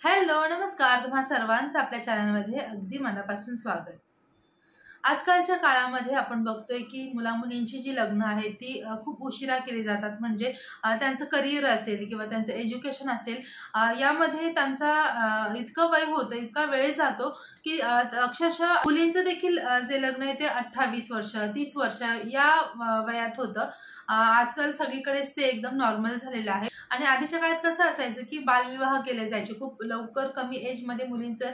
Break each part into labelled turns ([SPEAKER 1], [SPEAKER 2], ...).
[SPEAKER 1] Hello, नमस्कार. तुम्हा सर्वांचं आपल्या चॅनलमध्ये अगदी मनापासून स्वागत. आजकालच्या काळामध्ये आपण बघतोय की मुला-मुलींची जी लग्न आहेत ती खूप उशिरा केली जातात. म्हणजे त्यांचं करिअर असेल किंवा त्यांचं एज्युकेशन असेल, यामध्ये त्यांचा इतकं वय होतं, इतका वेळ जातो की अक्षरशः मुलींचं देखील जे लग्न आहे ते 28 वर्ष, 30 वर्ष या वयात होतं. आजकाल सगळीकडेच ते एकदम नॉर्मल झालेलं आहे. आणि आधीच्या काळात कसं असायचं की बालविवाह केले जायचे. खूप लवकर कमी एजमध्ये मुलींचं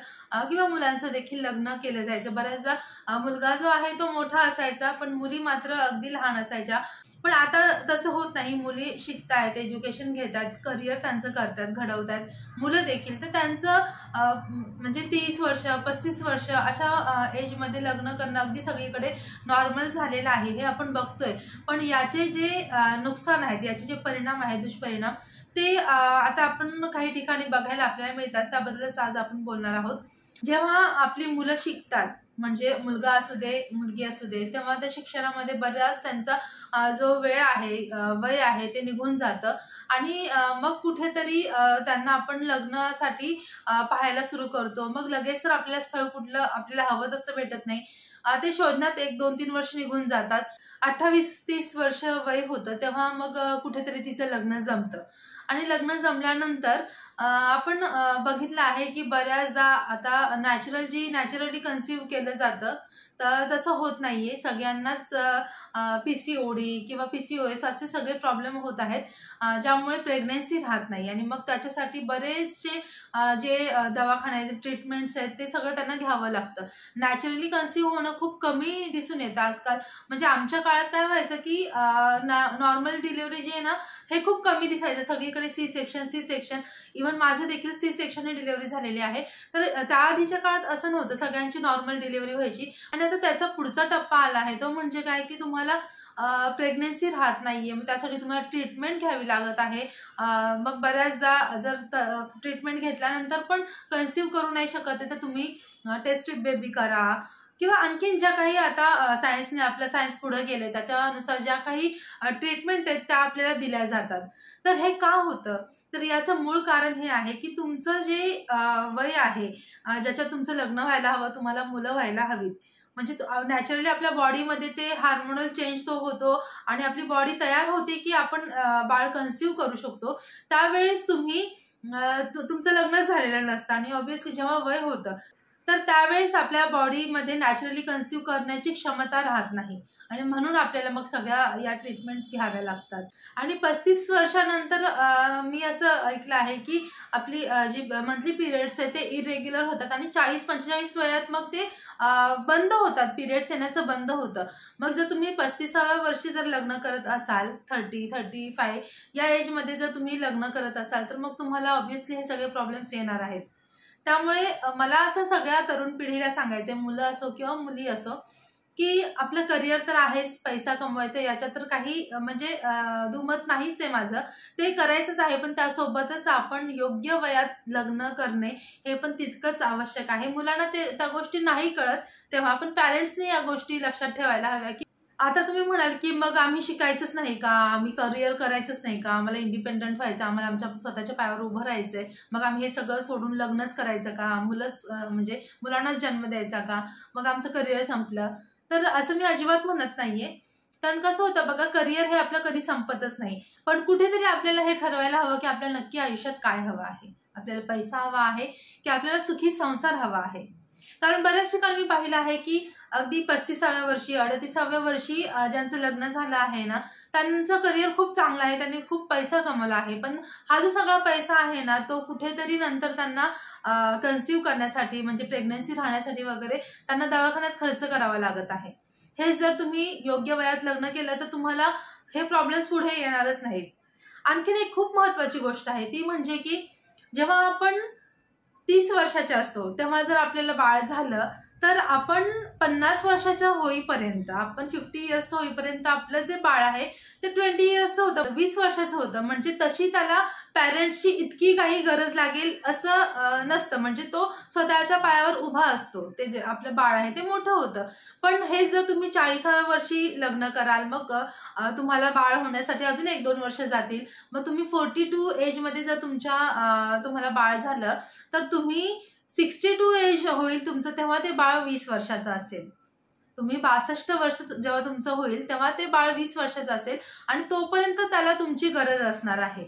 [SPEAKER 1] किंवा मुलांचं देखील लग्न केलं जायचं. बऱ्याचदा मुलगा जो आहे तो मोठा असायचा, पण मुली मात्र अगदी लहान असायच्या. पण आता तसं होत नाही. मुली शिकतायत, एज्युकेशन घेतात, करिअर त्यांचं करतात, घडवतात. मुलं देखील. तर त्यांचं म्हणजे 30 वर्ष, 35 वर्ष अशा एजमध्ये लग्न करणं अगदी सगळीकडे नॉर्मल झालेलं आहे, हे आपण बघतोय. पण याचे जे नुकसान आहेत, याचे जे परिणाम आहेत, दुष्परिणाम, ते आता आपण काही ठिकाणी बघायला आपल्याला मिळतात. त्याबद्दलच आज आपण बोलणार आहोत. जेव्हा आपली मुलं शिकतात, म्हणजे मुलगा असू दे, मुलगी असू दे, तेव्हा त्या शिक्षणामध्ये बराच त्यांचा जो वेळ आहे, वय आहे ते निघून जातं. आणि मग कुठेतरी त्यांना आपण लग्नासाठी पाहायला सुरू करतो. मग लगेच तर आपल्याला स्थळ कुठलं आपल्याला हवं तसं भेटत नाही. ते शोधण्यात 1, 2, 3 वर्ष निघून जातात. 28-30 वर्ष वय होतं तेव्हा मग कुठेतरी तिचं लग्न जमतं. आणि लग्न जमल्यानंतर आपण बघितलं आहे की बऱ्याचदा आता नॅचरली कन्सीव्ह केलं जातं, तर तसं होत नाहीये. सगळ्यांनाच पीसीओडी किंवा पीसीओएस असे सगळे प्रॉब्लेम होत आहेत, ज्यामुळे प्रेग्नन्सी राहत नाही. आणि मग त्याच्यासाठी बरेचसे जे दवाखाने ट्रीटमेंट्स आहेत ते सगळं त्यांना घ्यावं लागतं. नॅचरली कन्सीव्ह होणं खूप कमी दिसून येतं आजकाल. म्हणजे आमच्या काळात काय व्हायचं की नॉर्मल डिलिव्हरी जी आहे ना, हे खूप कमी दिसायचं. सगळीकडे सी सेक्शन. इव्हन माझं देखील सी सेक्शनने डिलिव्हरी झालेली आहे. तर त्याआधीच्या काळात असं नव्हतं, सगळ्यांची नॉर्मल डिलिव्हरी व्हायची. आणि आता त्याचा पुढचा टप्पा आला आहे, तो म्हणजे काय की तुम्हाला प्रेग्नन्सी राहत नाहीये. मग त्यासाठी तुम्हाला ट्रीटमेंट घ्यावी लागत आहे. मग बऱ्याचदा जर ट्रीटमेंट घेतल्यानंतर पण कन्सीव्ह करू नाही शकत आहे, तर तुम्ही टेस्ट ट्यूब बेबी करा किंवा आणखीन ज्या काही आता सायन्सने आपलं सायन्स पुढे गेले त्याच्यानुसार ज्या काही ट्रीटमेंट आहेत त्या आपल्याला दिल्या जातात. तर हे का होतं? तर याचं मूळ कारण हे आहे की तुमचं जे वय आहे, ज्याच्यात तुमचं लग्न व्हायला हवं, तुम्हाला मुलं व्हायला हवीत. म्हणजे नॅचरली आपल्या बॉडीमध्ये ते हार्मोनल चेंज तो होतो आणि आपली बॉडी तयार होते की आपण बाळ कन्सीव्ह करू शकतो. त्यावेळेस तुम्ही तुमचं लग्न झालेलं नसतं आणि ऑब्व्हियसली जेव्हा वय होतं, तर त्यावेळेस आपल्या बॉडीमध्ये नॅचरली कन्सीव्ह करण्याची क्षमता राहत नाही. आणि म्हणून आपल्याला मग सगळ्या या ट्रीटमेंट्स घ्याव्या लागतात. आणि 35 वर्षानंतर मी असं ऐकलं आहे की आपली जी मंथली पिरियड्स आहेत ते इरेग्युलर होतात आणि 40-45 वयात मग ते बंद होतात, पिरियड्स येण्याचं बंद होतं. मग जर तुम्ही 35व्या वर्षी जर लग्न करत असाल, 30-35 या एजमध्ये जर तुम्ही लग्न करत असाल, तर मग तुम्हाला ऑब्व्हियसली हे सगळे प्रॉब्लेम्स येणार आहेत. त्यामुळे मला असं सगळ्या तरुण पिढीला सांगायचंय, मुलं असो किंवा मुली असो, की आपलं करिअर तर आहेच, पैसा कमवायचा याच्यात तर काही म्हणजे दुमत नाहीच आहे माझं. ते करायचंच आहे, पण त्यासोबतच आपण योग्य वयात लग्न करणे हे पण तितकंच आवश्यक आहे. मुलांना त्या गोष्टी नाही कळत, तेव्हा पण पॅरेंट्सनी या गोष्टी लक्षात ठेवायला हव्या. की आता तुम्ही म्हणाल की मग आम्ही शिकायचंच नाही का, आम्ही करिअर करायचंच नाही का, आम्हाला इंडिपेंडंट व्हायचं, आम्हाला आमच्या स्वतःच्या पायावर उभं राहायचंय, मग आम्ही हे सगळं सोडून लग्नच करायचं का, म्हणजे मुलांनाच जन्म द्यायचा का, मग आमचं करिअर संपलं. तर असं मी अजिबात म्हणत नाहीये. कारण कसं होतं बघा, करिअर हे आपलं कधी संपतच नाही. पण कुठेतरी आपल्याला हे ठरवायला हवं की आपल्याला नक्की आयुष्यात काय हवं आहे. आपल्याला पैसा हवा आहे की आपल्याला सुखी संसार हवा आहे. कारण बऱ्याच ठिकाणी मी पाहिलं आहे की अगदी 35व्या वर्षी, 38व्या वर्षी ज्यांचं लग्न झालं आहे ना, त्यांचं करिअर खूप चांगलं आहे, त्यांनी खूप पैसा कमवला आहे. पण हा जो सगळा पैसा आहे ना, तो कुठेतरी नंतर त्यांना कन्सीव्ह करण्यासाठी, म्हणजे प्रेग्नन्सी राहण्यासाठी वगैरे त्यांना दवाखान्यात खर्च करावा लागत आहे. हे जर तुम्ही योग्य वयात लग्न केलं तर तुम्हाला हे प्रॉब्लेम्स पुढे येणारच नाहीत. आणखीन एक खूप महत्त्वाची गोष्ट आहे, ती म्हणजे की जेव्हा आपण 30 वर्षाचे असतो तेव्हा जर आपल्याला बाळ झालं, तर आपण 50 वर्षाच्या होईपर्यंत, आपण 50 इयर्स होईपर्यंत आपलं जे बाळ आहे ते 20 इयर्सचं होतं, 20 वर्षाचं होतं. म्हणजे तशी त्याला पॅरेंट्सची इतकी काही गरज लागेल असं नसतं. म्हणजे तो स्वतःच्या पायावर उभा असतो. ते जे आपलं बाळ आहे ते मोठं होतं. पण हे जर तुम्ही 40व्या वर्षी लग्न कराल, मग तुम्हाला बाळ होण्यासाठी अजून 1-2 वर्ष जातील. मग तुम्ही 42 एजमध्ये जर तुम्हाला बाळ झालं, तर तुम्ही 62 एज होईल तुमचं, तेव्हा ते बाळ 20 वर्षाचं असेल. तुम्ही 62 वर्ष जेव्हा तुमचं होईल तेव्हा ते बाळ 20 वर्षाचं असेल आणि तोपर्यंत त्याला तुमची गरज असणार आहे.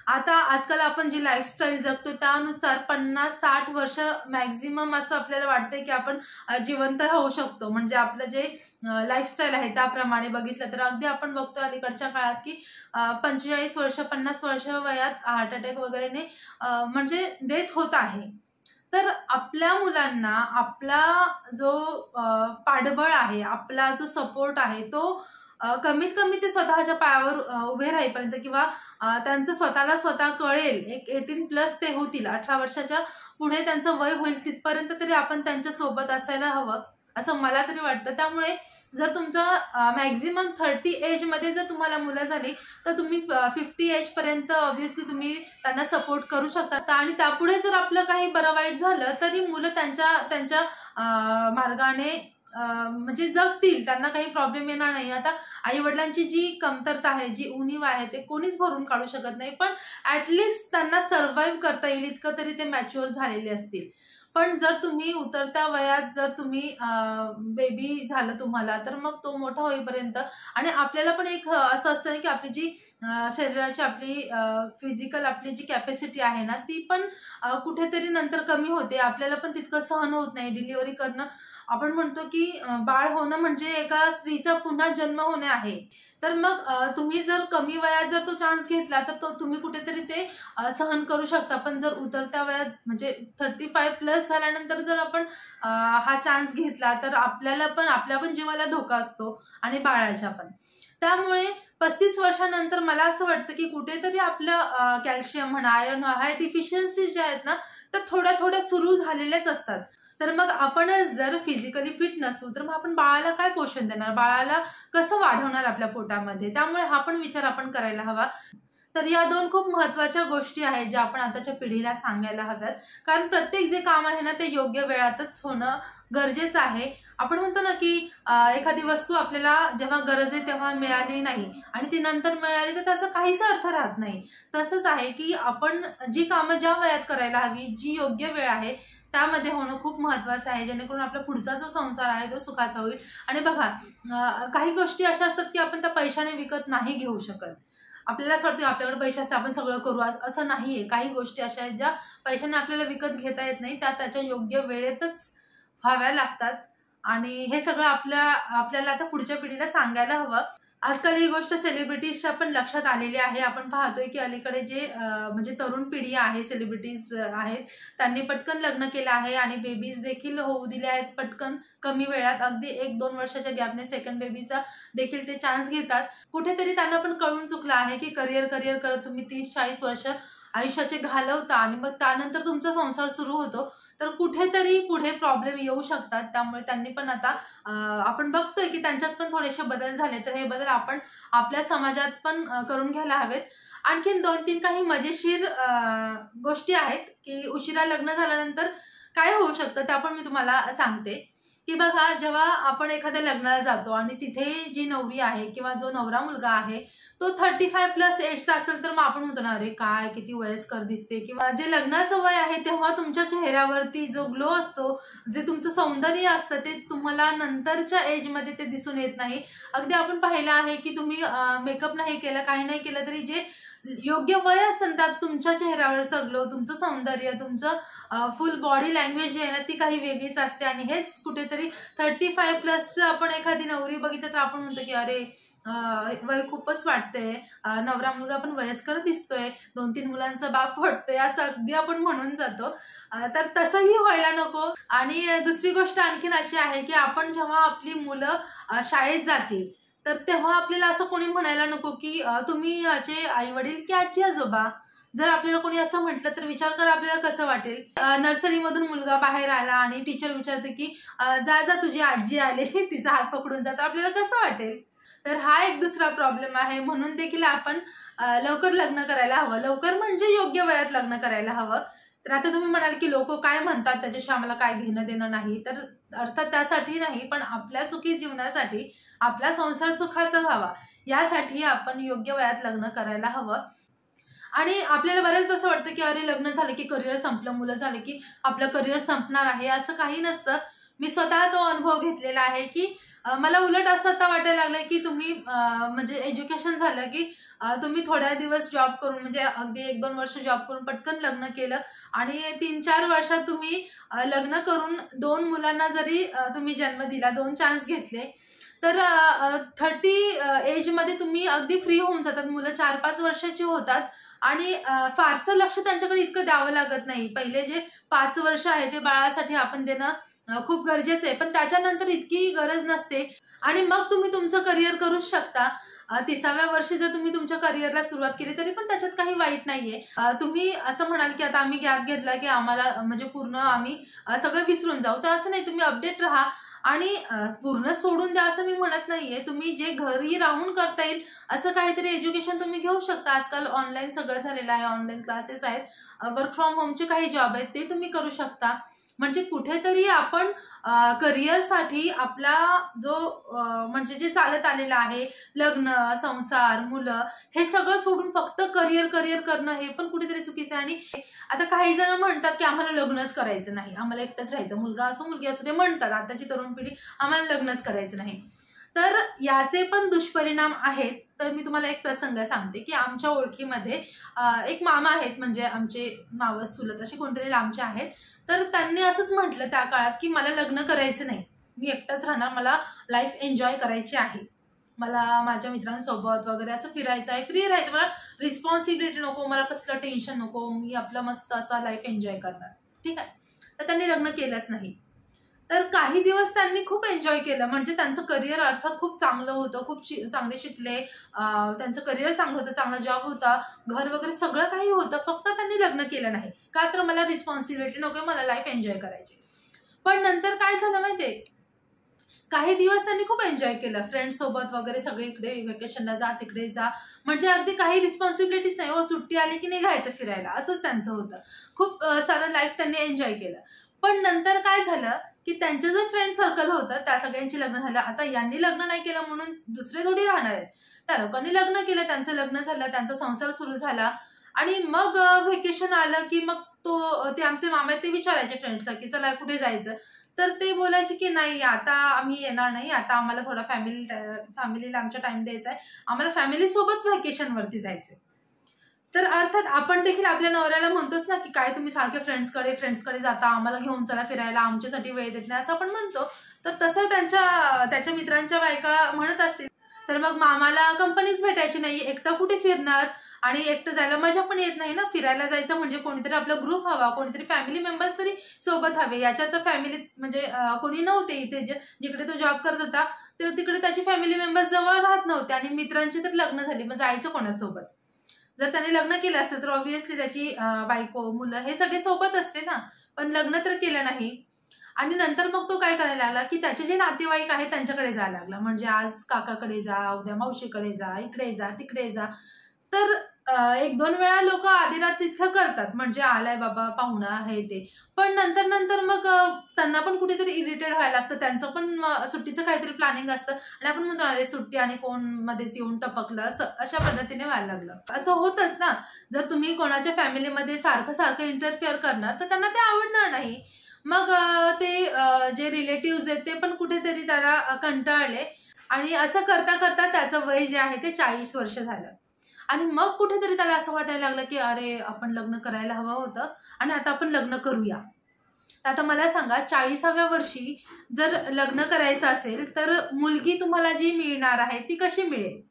[SPEAKER 1] आता आजकाल आपण जी लाईफस्टाईल जगतो त्यानुसार 50-60 वर्ष मॅक्झिमम असं आपल्याला वाटतंय की आपण जिवंत राहू शकतो. म्हणजे आपलं जे लाईफस्टाईल आहे त्याप्रमाणे बघितलं तर अगदी आपण बघतो अलीकडच्या काळात की 45 वर्ष 50 वर्ष वयात हार्ट अटॅक वगैरेने म्हणजे डेथ होत आहे. तर आपल्या मुलांना आपला जो पाठबळ आहे, आपला जो सपोर्ट आहे तो कमीत कमी ते स्वतःच्या पायावर उभे राहीपर्यंत किंवा त्यांचं स्वतःला स्वतः कळेल, एक 18+ ते होतील, 18 वर्षाच्या पुढे त्यांचं वय होईल तिथपर्यंत तरी आपण त्यांच्या सोबत असायला हवं असं मला तरी वाटतं. त्यामुळे जर तुमचं मॅक्झिमम 30 एजमध्ये जर तुम्हाला मुलं झाली तर तुम्ही 50 एजपर्यंत ऑब्व्हियसली तुम्ही त्यांना सपोर्ट करू शकता. आणि त्यापुढे जर आपलं काही बरं वाईट झालं तरी मुलं त्यांच्या त्यांच्या मार्गाने म्हणजे जगतील, त्यांना काही प्रॉब्लेम येणार नाही. आता आई वडिलांची जी कमतरता आहे, जी उणीव आहे ते कोणीच भरून काढू शकत नाही, पण ऍटलिस्ट त्यांना सर्व्हाइव्ह करता येईल इतकं तरी ते मॅच्युअर झालेले असतील. पण जर तुम्ही उतरत्या वयात जर तुम्ही बेबी झालं तुम्हाला, तर मग तो मोठा होईपर्यंत आणि आपल्याला पण एक असं असतं ना की आपली जी शरीराची आपली फिजिकल आपली जी कॅपॅसिटी आहे ना ती पण कुठेतरी नंतर कमी होते. आपल्याला पण तितकं सहन होत नाही. डिलिव्हरी करणं, आपण म्हणतो की बाळ होणं म्हणजे एका स्त्रीचा पुन्हा जन्म होणे आहे. तर मग तुम्ही जर कमी वयात जर तो चान्स घेतला तर तो तुम्ही कुठेतरी ते सहन करू शकता. पण जर उतरत्या वयात म्हणजे 35+ झाल्यानंतर जर आपण हा चान्स घेतला तर आपल्या पण जीवाला धोका असतो आणि बाळाच्या पण. त्यामुळे 35 वर्षानंतर मला असं वाटतं की कुठेतरी आपलं कॅल्शियम म्हणा, आयर्न ह्या डिफिशियन्सीज ज्या आहेत ना तर थोड्या थोड्या सुरू झालेल्याच असतात. तर मग आपणच जर फिजिकली फिट नसू तर मग आपण बाळाला काय पोषण देणार, बाळाला कसं वाढवणार आपल्या पोटामध्ये. त्यामुळे हा पण विचार आपण करायला हवा. तर या 2 खूप महत्त्वाच्या गोष्टी आहेत ज्या आपण आताच्या पिढीला सांगायला हव्यात. कारण प्रत्येक जे काम आहे ना ते योग्य वेळातच होणं गरजेचं आहे. आपण म्हणतो ना की एखादी वस्तू आपल्याला जेव्हा गरज आहे तेव्हा मिळाली नाही आणि ती नंतर मिळाली तर त्याचा काहीच अर्थ राहत नाही. तसंच आहे की आपण जी कामं ज्या वयात करायला हवी, जी योग्य वेळ आहे त्यामध्ये होणं खूप महत्त्वाचं आहे, जेणेकरून आपला पुढचा जो संसार आहे तो सुखाचा होईल. आणि बघा, काही गोष्टी अशा असतात की आपण त्या पैशाने विकत नाही घेऊ शकत. आपल्याला असं वाटतं आपल्याकडे पैसे असते आपण सगळं करू, असं नाहीये. काही गोष्टी अशा आहेत ज्या पैशाने आपल्याला विकत घेता येत नाही, त्या त्याच्या योग्य वेळेतच व्हाव्या लागतात. आणि हे सगळं आपल्याला आता पुढच्या पिढीला सांगायला हवं. आजकाल ही गोष्ट सेलिब्रिटीजच्या पण लक्षात आलेली आहे. आपण पाहतोय की अलीकडे जे म्हणजे तरुण पिढी आहे, सेलिब्रिटीज आहेत, त्यांनी पटकन लग्न केलं आहे आणि बेबीज देखील होऊ दिले आहेत पटकन, कमी वेळात. अगदी 1-2 वर्षाच्या गॅपने सेकंड बेबीचा देखील ते चान्स घेतात. कुठेतरी त्यांना पण कळून चुकलं आहे की करिअर करत तुम्ही 30-40 वर्ष आयुष्याचे घालवता आणि मग त्यानंतर तुमचा संसार सुरू होतो तर कुठेतरी पुढे प्रॉब्लेम येऊ शकतात. त्यामुळे त्यांनी पण आता आपण बघतोय की त्यांच्यात पण थोडेसे बदल झाले, तर हे बदल आपण आपल्या समाजात पण करून घ्यायला हवेत. आणखीन 2-3 काही मजेशीर गोष्टी आहेत की उशिरा लग्न झाल्यानंतर काय होऊ शकतं त्या पण मी तुम्हाला सांगते. की बघा, जेव्हा आपण एखाद्या लग्नाला जातो आणि तिथे जी नवरी आहे किंवा जो नवरा मुलगा आहे तो 35+ एजचा असेल तर मग आपण म्हणतो ना, अरे काय किती वयस्कर दिसते. किंवा जे लग्नाचं वय आहे तेव्हा तुमच्या चेहऱ्यावरती जो ग्लो असतो, जे तुमचं सौंदर्य असतं ते तुम्हाला नंतरच्या एजमध्ये ते दिसून येत नाही. अगदी आपण पाहिलं आहे की तुम्ही मेकअप नाही केलं, काही नाही केलं तरी जे योग्य वय असतं त्यात तुमच्या चेहऱ्यावरचं ग्लो, तुमचं सौंदर्य, तुमचं फुल बॉडी लँग्वेज जी आहे ना ती काही वेगळीच असते. आणि हेच कुठेतरी 35+ आपण एखादी नवरी बघितलं तर आपण म्हणतो की अरे वय खूपच वाटतंय, नवरा मुलगा पण वयस्कर दिसतोय, 2-3 मुलांचा बाप वाटतोय, असं अगदी आपण म्हणून जातो. तर तसंही व्हायला नको. आणि दुसरी गोष्ट आणखीन अशी आहे की आपण जेव्हा आपली मुलं शाळेत जातील तर तेव्हा आपल्याला असं कोणी म्हणायला नको की तुम्ही याचे आई वडील की आजी आजोबा. जर आपल्याला कोणी असं म्हटलं तर विचार करा आपल्याला कसं वाटेल. नर्सरीमधून मुलगा बाहेर आला आणि टीचर विचारते की जा जा तुझी आजी आले, तिचा हात पकडून जा, तर आपल्याला कसं वाटेल. तर हा एक दुसरा प्रॉब्लेम आहे. म्हणून देखील आपण लवकर लग्न करायला हवं. लवकर म्हणजे योग्य वयात लग्न करायला हवं. तर आता तुम्ही म्हणाल की लोक काय म्हणतात त्याच्याशी आम्हाला काय घेणं देणं नाही, तर अर्थात त्यासाठी नाही, पण आपल्या सुखी जीवनासाठी, आपला संसार सुखाचा व्हावा यासाठी आपण योग्य वयात लग्न करायला हवं. आणि आपल्याला बऱ्याच असं वाटतं की अरे लग्न झालं की करिअर संपलं, मुलं झालं की आपलं करिअर संपणार आहे, असं काही नसतं. मी स्वतः तो अनुभव घेतलेला आहे की मला उलट असं आता वाटायला लागलंय की तुम्ही म्हणजे एज्युकेशन झालं की तुम्ही थोड्या दिवस जॉब करून म्हणजे अगदी 1-2 वर्ष जॉब करून पटकन लग्न केलं आणि 3-4 वर्षात तुम्ही लग्न करून 2 मुलांना जरी तुम्ही जन्म दिला, 2 चान्स घेतले, तर 30 एजमध्ये तुम्ही अगदी फ्री होऊन जातात. मुलं 4-5 वर्षाची होतात आणि फारसं लक्ष त्यांच्याकडे इतकं द्यावं लागत नाही. पहिले जे 5 वर्ष आहे ते बाळासाठी आपण देणं खूप गरजेचं आहे, पण त्याच्यानंतर इतकी गरज नसते आणि मग तुम्ही तुमचं करिअर करूच शकता. 30व्या वर्षी जर तुम्ही तुमच्या करिअरला सुरुवात केली तरी पण त्याच्यात काही वाईट नाहीये. तुम्ही असं म्हणाल की आता आम्ही गॅप घेतला की आम्हाला म्हणजे पूर्ण आम्ही सगळं विसरून जाऊ, तर असं नाही. तुम्ही अपडेट राहा आणि पूर्ण सोडून द्या असं मी म्हणत नाहीये. तुम्ही जे घरी राहून करता येईल असं काहीतरी एज्युकेशन तुम्ही घेऊ शकता. आजकाल ऑनलाईन सगळं झालेलं आहे, ऑनलाईन क्लासेस आहेत, वर्क फ्रॉम होमचे काही जॉब आहेत ते तुम्ही करू शकता. म्हणजे कुठेतरी आपण करिअरसाठी आपला जो म्हणजे जे चालत आलेलं आहे, लग्न, संसार, मुलं, हे सगळं सोडून फक्त करिअर करिअर करणं हे पण कुठेतरी चुकीचं आहे. आणि आता काही जण म्हणतात की आम्हाला लग्नच करायचं नाही, आम्हाला एकटंच राहायचं, मुलगा असो मुलगी असो, ते म्हणतात आताची तरुण पिढी आम्हाला लग्नच करायचं नाही. तर याचे पण दुष्परिणाम आहेत. तर मी तुम्हाला एक प्रसंग सांगते की आमच्या ओळखीमध्ये एक मामा आहेत, म्हणजे आमचे मावस चुलत असे कोणतरी लांबचे आहेत. तर त्यांनी असंच म्हटलं त्या काळात की मला लग्न करायचं नाही, मी एकटाच राहणार, मला लाईफ एन्जॉय करायची आहे, मला माझ्या मित्रांसोबत वगैरे असं फिरायचं आहे, फ्री राहायचं, मला रिस्पॉन्सिबिलिटी नको, मला कसलं टेन्शन नको, मी आपलं मस्त असा लाईफ एन्जॉय करणार. ठीक आहे. तर त्यांनी लग्न केलंच नाही. तर काही दिवस त्यांनी खूप एन्जॉय केलं. म्हणजे त्यांचं करिअर अर्थात खूप चांगलं होतं, खूप चांगले शिकले, त्यांचं करिअर चांगलं होतं, चांगला जॉब होता, घर वगैरे सगळं काही होतं. फक्त त्यांनी लग्न केलं नाही. का तर मला रिस्पॉन्सिबिलिटी नको, मला लाईफ एन्जॉय करायची. पण नंतर काय झालं माहितीये, काही दिवस त्यांनी खूप एन्जॉय केलं, फ्रेंड्स सोबत वगैरे सगळे इकडे व्हेकेशनला जा, तिकडे जा, म्हणजे अगदी काही रिस्पॉन्सिबिलिटीज नाही. हो, सुट्टी आली की निघायचं फिरायला, असंच त्यांचं होतं. खूप सारं लाईफ त्यांनी एन्जॉय केलं. पण नंतर काय झालं की त्यांचं जे फ्रेंड सर्कल होतं त्या सगळ्यांची लग्न झालं. आता यांनी लग्न नाही केलं म्हणून दुसरे थोडी राहणार आहेत. त्या लोकांनी लग्न केलं, त्यांचं लग्न झालं, त्यांचा संसार सुरू झाला आणि मग व्हेकेशन आलं की मग ते आमचे मामा ते विचारायचे फ्रेंड्सला की चला कुठे जायचं. तर ते बोलायचे की नाही आता आम्ही येणार नाही, आता आम्हाला थोडा फॅमिलीला आमच्या टाइम द्यायचा आहे, आम्हाला फॅमिली सोबत व्हॅकेशनवरती जायचंय. तर अर्थात आपण देखील आपल्या नवऱ्याला म्हणतोच ना की काय तुम्ही सारखे फ्रेंड्सकडे जाता, आम्हाला घेऊन चला फिरायला, आमच्यासाठी वेळ देत नाही, असं आपण म्हणतो. तर तसं त्याच्या मित्रांच्या बायका म्हणत असतील. तर मग मामाला कंपनीच भेटायची नाही, एकटं कुठे फिरणार आणि एकटं जायला मजा पण येत नाही ना. फिरायला जायचं म्हणजे कोणीतरी आपला ग्रुप हवा, कोणीतरी फॅमिली मेंबर्स तरी सोबत हवे. याच्यात तर फॅमिलीत म्हणजे कोणी नव्हते. इथे जिकडे तो जॉब करत होता तिकडे त्याची फॅमिली मेंबर्स जवळ राहत नव्हते आणि मित्रांची तर लग्न झाली, मग जायचं कोणासोबत. जर त्याने लग्न केलं असतं तर ऑब्व्हियसली त्याची बायको, मुलं हे सगळे सोबत असते ना, पण लग्न तर केलं नाही. आणि नंतर मग तो काय करायला लागला की त्याचे जे नातेवाईक आहेत त्यांच्याकडे जायला लागला. म्हणजे आज काकाकडे जा, उद्या मावशीकडे जा, इकडे जा, तिकडे जा. तर 1-2 वेळा लोक आधी रात तिथं करतात, म्हणजे आलाय बाबा पाहुणा हे ते. पण नंतर मग त्यांना पण कुठेतरी इरिटेट व्हायला लागतं. त्यांचं पण सुट्टीचं काहीतरी प्लॅनिंग असतं आणि आपण म्हणतो अरे सुट्टी आणि कोण मध्येच येऊन टपकलं, असं अशा पद्धतीने व्हायला लागलं. असं होतच ना, जर तुम्ही कोणाच्या फॅमिलीमध्ये सारखं इंटरफिअर करणार तर त्यांना ते आवडणार नाही. मग ते जे रिलेटिव्ह आहेत ते पण कुठेतरी त्याला कंटाळले आणि असं करता करता त्याचं वय जे आहे ते 40 वर्ष झालं. आणि मग कुठेतरी त्याला असं वाटायला लागलं की अरे आपण लग्न करायला हवं होतं आणि आता आपण लग्न करूया. आता मला सांगा 40व्या वर्षी जर लग्न करायचं असेल तर मुलगी तुम्हाला जी मिळणार आहे ती कशी मिळेल?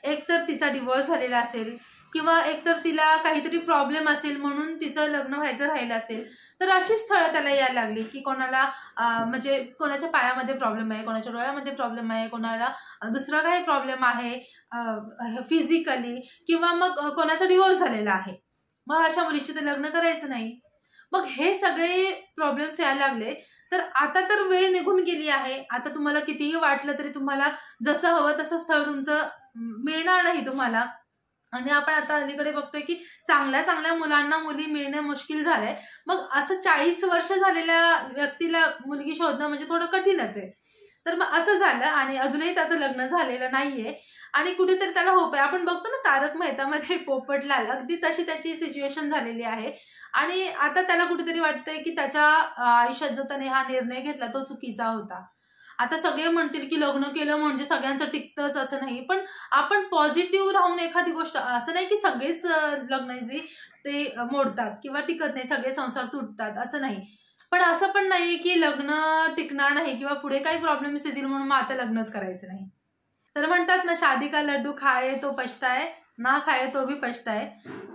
[SPEAKER 1] एकतर तिचा डिवोर्स झालेला असेल किंवा एकतर तिला काहीतरी प्रॉब्लेम असेल म्हणून तिचं लग्न व्हायचं राहिलं असेल. तर अशी स्थळं त्याला यायला लागली की कोणाला म्हणजे कोणाच्या पायामध्ये प्रॉब्लेम आहे, कोणाच्या डोळ्यामध्ये प्रॉब्लेम आहे, कोणाला दुसरा काही प्रॉब्लेम आहे फिजिकली, किंवा मग कोणाचा डिवोर्स झालेला आहे. मग अशा मुलीची तर लग्न करायचं नाही. मग हे सगळे प्रॉब्लेम्स यायला लागले. तर आता तर वेळ निघून गेली आहे. आता तुम्हाला कितीही वाटलं तरी तुम्हाला जसं हवं तसं स्थळ तुमचं मिळणार नाही तुम्हाला. आणि आपण आता अलीकडे बघतोय की चांगल्या चांगल्या मुलांना मुली मिळणे मुश्किल झालंय. मग असं 40 वर्ष झालेल्या व्यक्तीला मुलगी शोधणं म्हणजे थोडं कठीणच आहे. तर मग असं झालं आणि अजूनही त्याचं लग्न झालेलं नाहीये आणि कुठेतरी त्याला होप आहे. आपण बघतो ना तारक मेहतामध्ये पोपटलाल, अगदी तशी त्याची सिच्युएशन झालेली आहे. आणि आता त्याला कुठेतरी वाटतंय की त्याच्या आयुष्यात जो त्याने हा निर्णय घेतला तो चुकीचा होता. आता सगळे म्हणतील की लग्न केलं म्हणजे सगळ्यांचं टिकतंच असं नाही. पण आपण पॉझिटिव्ह राहून एखादी गोष्ट, असं नाही की सगळेच लग्न जे ते मोडतात किंवा टिकत नाही, सगळे संसार तुटतात असं नाही. पण असं पण नाही की लग्न टिकणार नाही किंवा पुढे काही प्रॉब्लेम्स येतील म्हणून मग आता लग्नच करायचं नाही. तर म्हणतात ना, शादी का लड्डू खाए तो पछताए, ना खाए तो भी पछताए.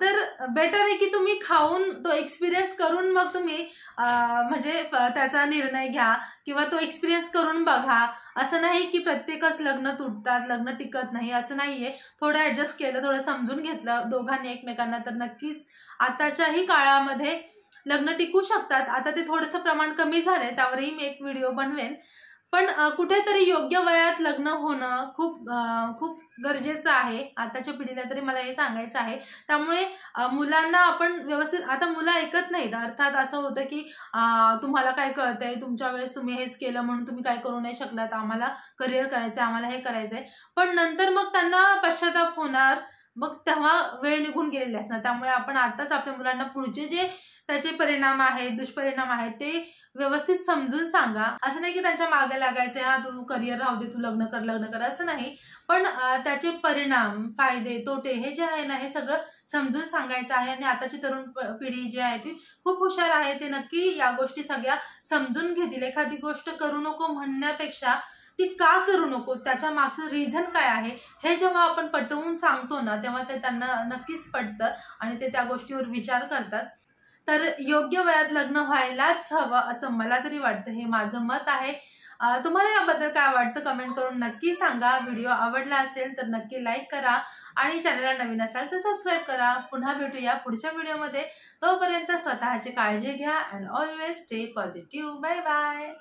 [SPEAKER 1] तर बेटर आहे की तुम्ही खाऊन तो एक्सपिरियन्स करून मग तुम्ही म्हणजे त्याचा निर्णय घ्या किंवा तो एक्सपिरियन्स करून बघा. असं नाही की प्रत्येकच लग्न तुटतात, लग्न टिकत नाही असं नाहीये. थोडं ऍडजस्ट केलं, थोडं समजून घेतलं दोघांनी एकमेकांना तर नक्कीच आताच्याही काळामध्ये लग्न टिकू शकतात. आता ते थोडंसं प्रमाण कमी झालंय, त्यावरही मी एक व्हिडिओ बनवेन. पण कुठेतरी योग्य वयात लग्न होणं खूप गरजेचं आहे. आताच्या पिढीला तरी मला हे सांगायचं आहे. त्यामुळे मुलांना आपण व्यवस्थित, आता मुलं ऐकत नाहीत. अर्थात असं होतं की तुम्हाला काय कळतंय, तुमच्या वेळेस तुम्ही हेच केलं म्हणून तुम्ही काय करू नाही शकलात, आम्हाला करिअर करायचंय, आम्हाला हे करायचंय. पण नंतर मग त्यांना पश्चाताप होणार, मग तेव्हा वेळ निघून गेलेली असणार. त्यामुळे आपण आताच आपल्या मुलांना पुढचे जे त्याचे परिणाम आहेत, दुष्परिणाम आहेत ते व्यवस्थित समजून सांगा. असं नाही की त्यांच्या मागे लागायचं, हा तू करिअर राहू दे, तू लग्न कर असं नाही. पण त्याचे परिणाम, फायदे, तोटे हे जे आहे ना, हे सगळं समजून सांगायचं आहे. आणि आताची तरुण पिढी जी आहे ती खूप हुशार आहे. ते नक्की या गोष्टी सगळ्या समजून घेतील. एखादी गोष्ट करू नको म्हणण्यापेक्षा ती का करू नको, त्याच्या मागचं रिझन काय आहे हे जेव्हा आपण पटवून सांगतो ना, तेव्हा ते त्यांना नक्कीच पटतं आणि ते त्या गोष्टीवर विचार करतात. तर योग्य वयात लग्न व्हायलाच हवं असं मला तरी वाटतं. हे माझं मत आहे. तुम्हाला याबद्दल काय वाटतं कमेंट करून नक्की सांगा. व्हिडिओ आवडला असेल तर नक्की लाईक करा आणि चॅनलला नवीन असाल तर सबस्क्राईब करा. पुन्हा भेटूया पुढच्या व्हिडिओमध्ये. तोपर्यंत स्वतःची काळजी घ्या and always stay positive. Bye bye.